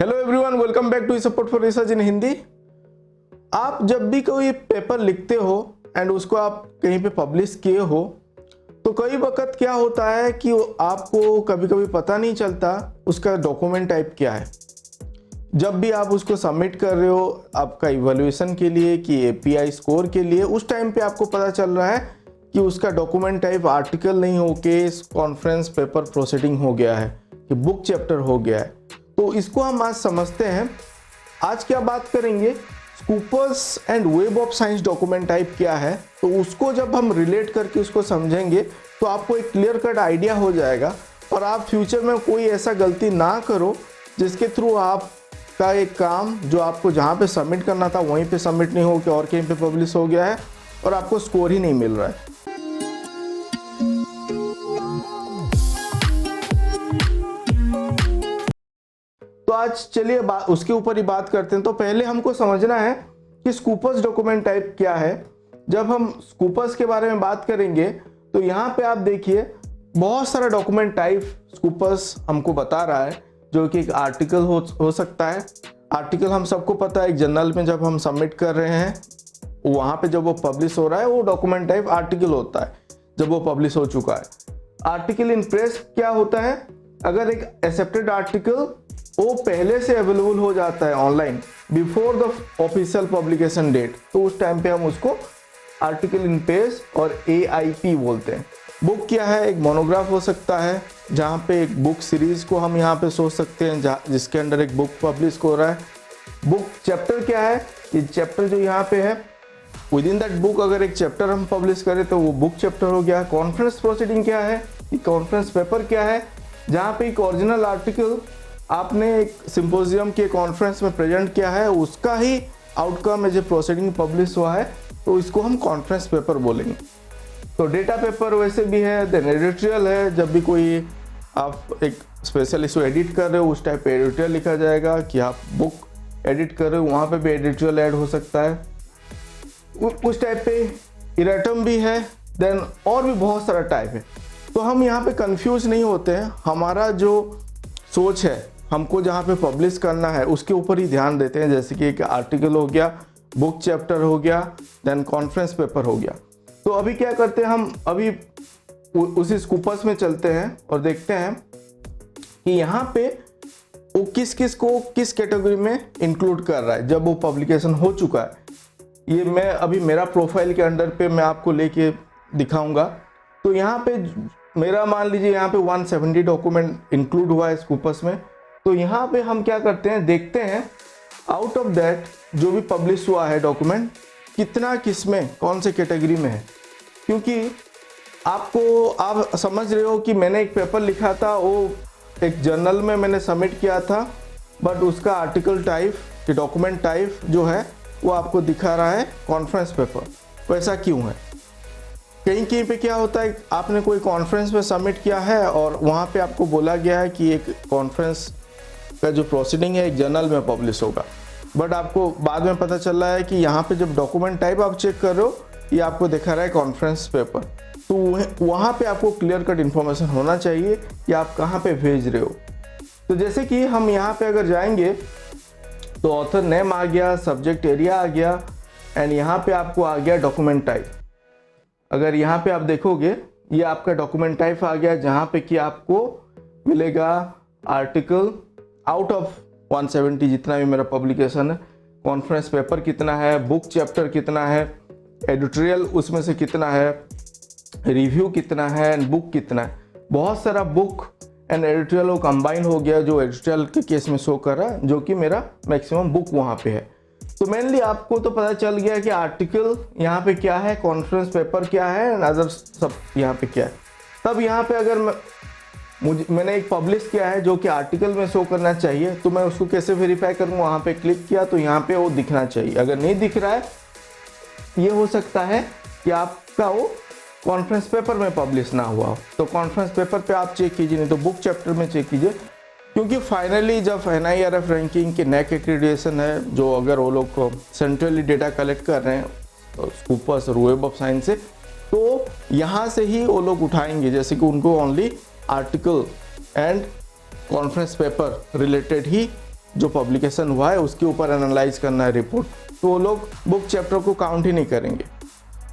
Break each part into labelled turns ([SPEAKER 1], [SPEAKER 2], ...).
[SPEAKER 1] Hello everyone, welcome back to support for research in Hindi. आप जब भी कोई पेपर लिखते हो एंड उसको आप कहीं पे पब्लिश किए हो तो कई वक्त क्या होता है कि आपको कभी कभी पता नहीं चलता उसका डॉक्यूमेंट टाइप क्या है। जब भी आप उसको सबमिट कर रहे हो आपका इवैल्यूएशन के लिए कि एपीआई स्कोर के लिए, उस टाइम पे आपको पता चल रहा है कि उसका डॉक्यूमेंट टाइप आर्टिकल नहीं होके कॉन्फ्रेंस पेपर प्रोसीडिंग हो गया है कि बुक चैप्टर हो गया है। तो इसको हम आज समझते हैं। आज क्या बात करेंगे, Scopus and Web of Science document type क्या है। तो उसको जब हम रिलेट करके उसको समझेंगे तो आपको एक क्लियर कट आइडिया हो जाएगा और आप फ्यूचर में कोई ऐसा गलती ना करो जिसके थ्रू आपका एक काम जो आपको जहाँ पे सबमिट करना था वहीं पे सबमिट नहीं हो के और कहीं पे पब्लिश हो गया है और आपको स्कोर ही नहीं मिल रहा है। तो आज चलिए उसके ऊपर ही बात करते हैं। तो पहले हमको समझना है कि स्कूपर्स डॉक्यूमेंट टाइप क्या है। जब हम स्कूपर्स के बारे में बात करेंगे तो यहाँ पे आप देखिए बहुत सारा डॉक्यूमेंट टाइप स्कूपर्स हमको बता रहा है, जो कि एक आर्टिकल हो सकता है। आर्टिकल हम सबको पता है, एक जर्नल में जब हम सबमिट कर रहे हैं वहाँ पे जब वो पब्लिश हो रहा है वो डॉक्यूमेंट टाइप आर्टिकल होता है जब वो पब्लिश हो चुका है। आर्टिकल इन प्रेस क्या होता है, अगर एक एक्सेप्टेड आर्टिकल वो पहले से अवेलेबल हो जाता है online before the official publication date, तो उस टाइम पे हम उसको आर्टिकल इन प्रेस और AIP बोलते हैं। बुक क्या है, एक मोनोग्राफ हो सकता है जहाँ पे एक बुक सीरीज को हम यहाँ पे सोच सकते हैं जिसके अंदर एक बुक पब्लिश हो रहा है। बुक चैप्टर क्या है, ये चैप्टर जो यहाँ पे है विद इन दैट बुक अगर एक चैप्टर हम पब्लिश करें तो वो बुक चैप्टर हो गया। कॉन्फ्रेंस प्रोसीडिंग क्या है, कॉन्फ्रेंस पेपर क्या है, जहाँ पे एक ओरिजिनल आर्टिकल आपने एक सिंपोजियम के कॉन्फ्रेंस में प्रेजेंट किया है, उसका ही आउटकम है जो प्रोसीडिंग पब्लिश हुआ है, तो इसको हम कॉन्फ्रेंस पेपर बोलेंगे। तो डेटा पेपर वैसे भी है, देन एडिटोरियल है, जब भी कोई आप एक स्पेशल इशू एडिट कर रहे हो उस टाइप पे एडिटोरियल लिखा जाएगा। कि आप बुक एडिट कर रहे हो वहाँ पे भी एडिटोरियल ऐड हो सकता है, उस टाइप पे इरेटम भी है। देन और भी बहुत सारा टाइप है। तो हम यहाँ पे कंफ्यूज नहीं होते हैं, हमारा जो सोच है हमको जहाँ पे पब्लिश करना है उसके ऊपर ही ध्यान देते हैं। जैसे कि एक आर्टिकल हो गया, बुक चैप्टर हो गया, देन कॉन्फ्रेंस पेपर हो गया। तो अभी क्या करते हैं, हम अभी उसी स्कूपर्स में चलते हैं और देखते हैं कि यहाँ पे वो किस किस को किस कैटेगरी में इंक्लूड कर रहा है जब वो पब्लिकेशन हो चुका है। ये मैं अभी मेरा प्रोफाइल के अंडर पे मैं आपको लेके दिखाऊंगा। तो यहाँ पे मेरा मान लीजिए यहाँ पे 170 डॉक्यूमेंट इंक्लूड हुआ है स्कूपर्स में। तो यहाँ पे हम क्या करते हैं, देखते हैं आउट ऑफ दैट जो भी पब्लिश हुआ है डॉक्यूमेंट कितना किस में कौन से कैटेगरी में है। क्योंकि आप समझ रहे हो कि मैंने एक पेपर लिखा था, वो एक जर्नल में मैंने सबमिट किया था, बट उसका आर्टिकल टाइप कि डॉक्यूमेंट टाइप जो है वो आपको दिखा रहा है कॉन्फ्रेंस पेपर। तो ऐसा क्यों है, कहीं कहीं पे क्या होता है आपने कोई कॉन्फ्रेंस में सबमिट किया है और वहाँ पे आपको बोला गया है कि एक कॉन्फ्रेंस का जो प्रोसीडिंग है एक जर्नल में पब्लिश होगा, बट आपको बाद में पता चल रहा है कि यहाँ पे जब डॉक्यूमेंट टाइप आप चेक कर रहे हो ये आपको दिखा रहा है कॉन्फ्रेंस पेपर। तो वहाँ पे आपको क्लियर कट इन्फॉर्मेशन होना चाहिए कि आप कहाँ पे भेज रहे हो। तो जैसे कि हम यहाँ पे अगर जाएंगे तो ऑथर नेम आ गया, सब्जेक्ट एरिया आ गया एंड यहाँ पे आपको आ गया डॉक्यूमेंट टाइप। अगर यहाँ पे आप देखोगे ये आपका डॉक्यूमेंट टाइप आ गया जहाँ पे कि आपको मिलेगा आर्टिकल आउट ऑफ 170 जितना भी मेरा पब्लिकेशन है, कॉन्फ्रेंस पेपर कितना है, बुक चैप्टर कितना है, एडिटोरियल उसमें से कितना है, रिव्यू कितना है एंड बुक कितना है। बहुत सारा बुक एंड एडिटोरियल वो कंबाइन हो गया जो एडिटोरियल के केस में शो कर रहा है, जो कि मेरा मैक्सिमम बुक वहाँ पे है। तो मेनली आपको तो पता चल गया कि आर्टिकल यहाँ पे क्या है, कॉन्फ्रेंस पेपर क्या है एंड अदर सब यहाँ पे क्या है। तब यहाँ पे अगर मैंने एक पब्लिश किया है जो कि आर्टिकल में शो करना चाहिए, तो मैं उसको कैसे वेरीफाई करूँगा, वहाँ पे क्लिक किया तो यहाँ पे वो दिखना चाहिए। अगर नहीं दिख रहा है ये हो सकता है कि आपका वो कॉन्फ्रेंस पेपर में पब्लिश ना हुआ हो। तो कॉन्फ्रेंस पेपर पे आप चेक कीजिए, नहीं तो बुक चैप्टर में चेक कीजिए। क्योंकि फाइनली जब NIRF रैंकिंग की NAAC एक्रीडिटेशन है, जो अगर वो लोग सेंट्रली डेटा कलेक्ट कर रहे हैं स्कूपर्स और वेब ऑफ साइंस से, तो यहाँ से ही वो लोग उठाएंगे। जैसे कि उनको only article and conference paper related ही जो पब्लिकेशन हुआ है उसके ऊपर एनालाइज करना है रिपोर्ट, तो वो लोग बुक चैप्टर को काउंट ही नहीं करेंगे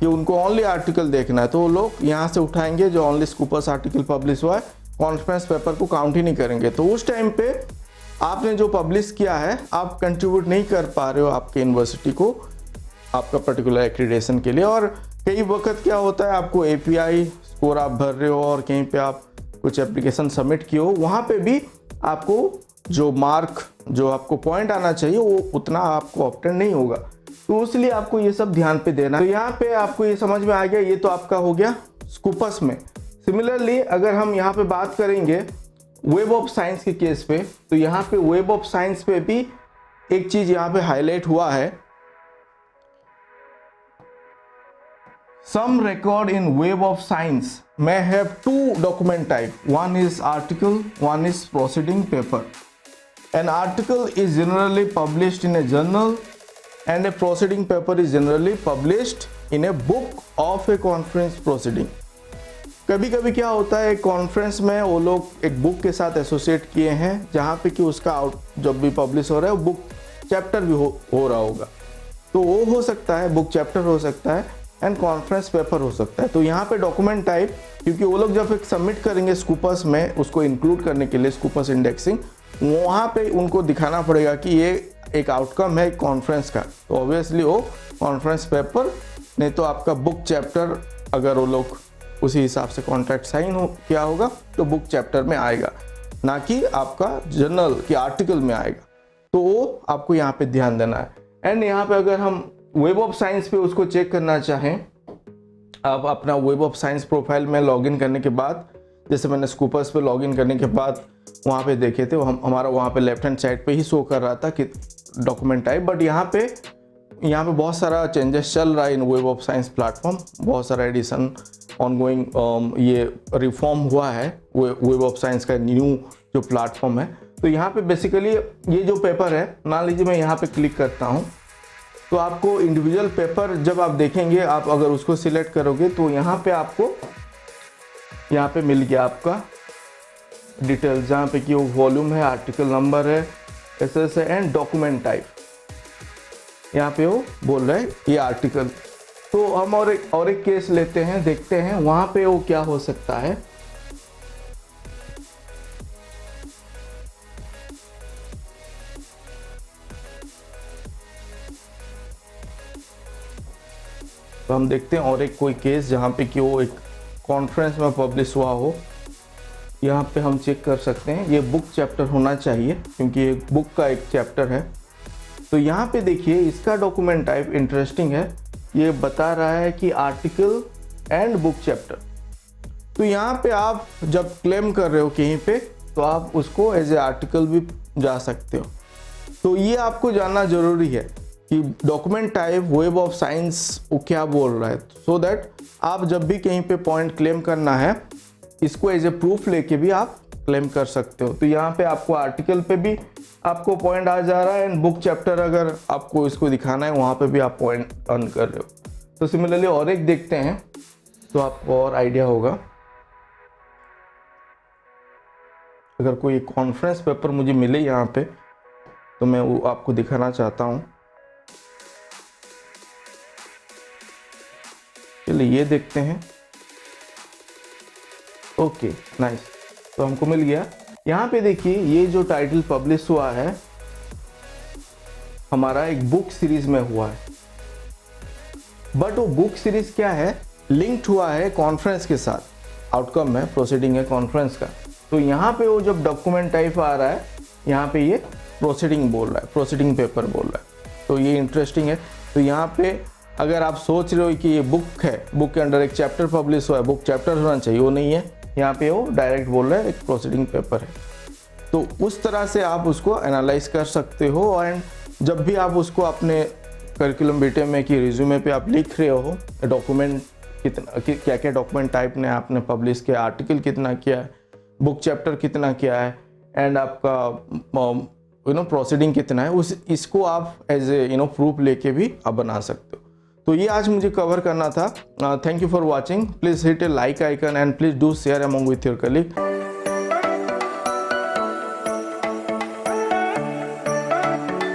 [SPEAKER 1] कि उनको ओनली आर्टिकल देखना है, तो वो लोग यहाँ से उठाएंगे जो ओनली स्कूपर्स आर्टिकल पब्लिश हुआ है, कॉन्फ्रेंस पेपर को काउंट ही नहीं करेंगे। तो उस टाइम पे आपने जो पब्लिश किया है आप कंट्रीब्यूट नहीं कर पा रहे हो आपके यूनिवर्सिटी को आपका पर्टिकुलर एक्रीडेशन के लिए। और कई वक्त क्या होता है, आपको API स्कोर आप भर रहे हो और कहीं पे आप कुछ एप्लीकेशन सबमिट किए हो, वहाँ पे भी आपको जो मार्क जो आपको पॉइंट आना चाहिए वो उतना आपको ऑब्टेन नहीं होगा, तो इसलिए आपको ये सब ध्यान पे देना है। तो यहाँ पे आपको ये समझ में आ गया, ये तो आपका हो गया स्कूपस में। सिमिलरली अगर हम यहाँ पे बात करेंगे वेब ऑफ साइंस के केस पे, तो यहाँ पे वेब ऑफ साइंस पे भी एक चीज यहाँ पे हाईलाइट हुआ है, some record in Web of Science may have two document type. One is article, one is proceeding paper. An article is generally published in a journal and a proceeding paper is generally published in a book of a conference proceeding. कभी कभी क्या होता है, conference में वो लोग एक book के साथ एसोसिएट किए हैं जहाँ पे कि उसका जब भी पब्लिश हो रहा है वो बुक चैप्टर भी हो रहा होगा, तो वो हो सकता है बुक चैप्टर हो सकता है एंड कॉन्फ्रेंस पेपर हो सकता है। तो यहाँ पे डॉक्यूमेंट टाइप, क्योंकि वो लोग जब एक सबमिट करेंगे स्कूपर्स में उसको इंक्लूड करने के लिए स्कूपर्स इंडेक्सिंग, वहाँ पे उनको दिखाना पड़ेगा कि ये एक आउटकम है कॉन्फ्रेंस का, तो ऑब्वियसली वो कॉन्फ्रेंस पेपर, नहीं तो आपका बुक चैप्टर अगर वो लोग उसी हिसाब से कॉन्ट्रैक्ट साइन किया होगा तो बुक चैप्टर में आएगा, ना कि आपका जर्नल की आर्टिकल में आएगा। तो वो आपको यहाँ पे ध्यान देना है। एंड यहाँ पे अगर हम वेब ऑफ साइंस पे उसको चेक करना चाहें, आप अपना वेब ऑफ साइंस प्रोफाइल में लॉगिन करने के बाद, जैसे मैंने स्कूपर्स पे लॉगिन करने के बाद वहाँ पे देखे थे, हमारा वहाँ पे लेफ्ट हैंड साइड पे ही शो कर रहा था कि डॉक्यूमेंट टाइप, बट यहाँ पे बहुत सारा चेंजेस चल रहा है इन वेब ऑफ साइंस प्लेटफॉर्म, बहुत सारा एडिशन ऑनगोइंग, ये रिफॉर्म हुआ है वेब ऑफ साइंस का न्यू जो प्लेटफॉर्म है। तो यहाँ पे बेसिकली ये जो पेपर है, मान लीजिए मैं यहाँ पे क्लिक करता हूँ, तो आपको इंडिविजुअल पेपर जब आप देखेंगे, आप अगर उसको सिलेक्ट करोगे तो यहाँ पे आपको यहाँ पे मिल गया आपका डिटेल्स, जहाँ पे कि वो वॉल्यूम है, आर्टिकल नंबर है, ऐसे एंड डॉक्यूमेंट टाइप, यहाँ पे वो बोल रहा है ये आर्टिकल। तो हम और एक केस लेते हैं, देखते हैं वहाँ पे वो क्या हो सकता है। तो हम देखते हैं और एक कोई केस जहाँ पे कि वो एक कॉन्फ्रेंस में पब्लिश हुआ हो, यहाँ पे हम चेक कर सकते हैं। ये बुक चैप्टर होना चाहिए क्योंकि ये बुक का एक चैप्टर है। तो यहाँ पे देखिए इसका डॉक्यूमेंट टाइप इंटरेस्टिंग है, ये बता रहा है कि आर्टिकल एंड बुक चैप्टर। तो यहाँ पे आप जब क्लेम कर रहे हो कहीं पे, तो आप उसको एज ए आर्टिकल भी जा सकते हो। तो ये आपको जानना जरूरी है कि document type web of science वो क्या बोल रहा है, सो दैट आप जब भी कहीं पे पॉइंट क्लेम करना है, इसको एज ए प्रूफ लेके भी आप क्लेम कर सकते हो। तो यहाँ पे आपको आर्टिकल पे भी आपको पॉइंट आ जा रहा है एंड बुक चैप्टर अगर आपको इसको दिखाना है वहाँ पे भी आप पॉइंट अर्न कर रहे हो। तो सिमिलरली और एक देखते हैं तो आपको और आइडिया होगा। अगर कोई कॉन्फ्रेंस पेपर मुझे मिले यहाँ पे तो मैं वो आपको दिखाना चाहता हूँ। चलिए ये देखते हैं। ओके नाइस, तो हमको मिल गया। यहाँ पे देखिए ये जो टाइटल पब्लिश हुआ है हमारा एक बुक सीरीज में हुआ है, बट वो बुक सीरीज क्या है, लिंक्ड हुआ है कॉन्फ्रेंस के साथ, आउटकम है प्रोसीडिंग है कॉन्फ्रेंस का। तो यहाँ पे वो जब डॉक्यूमेंट टाइप आ रहा है, यहाँ पे ये प्रोसीडिंग बोल रहा है, प्रोसीडिंग पेपर बोल रहा है। तो ये इंटरेस्टिंग है। तो यहाँ पे अगर आप सोच रहे हो कि ये बुक है, बुक के अंडर एक चैप्टर पब्लिश हुआ है, बुक चैप्टर होना चाहिए, वो नहीं है। यहाँ पे वो डायरेक्ट बोल रहा है एक प्रोसीडिंग पेपर है। तो उस तरह से आप उसको एनालाइज कर सकते हो। एंड जब भी आप उसको अपने करिकुलम बीटे में कि रिज्यूमे पे आप लिख रहे हो डॉक्यूमेंट कितना, क्या क्या डॉक्यूमेंट टाइप ने आपने पब्लिश किया, आर्टिकल कितना किया है, बुक चैप्टर कितना किया है, एंड आपका प्रोसीडिंग कितना है, इसको आप एज ए प्रूफ लेके भी आप बना सकते हो। तो ये आज मुझे कवर करना था। Thank you for watching. Please hit A like icon and please do share among with your colleague.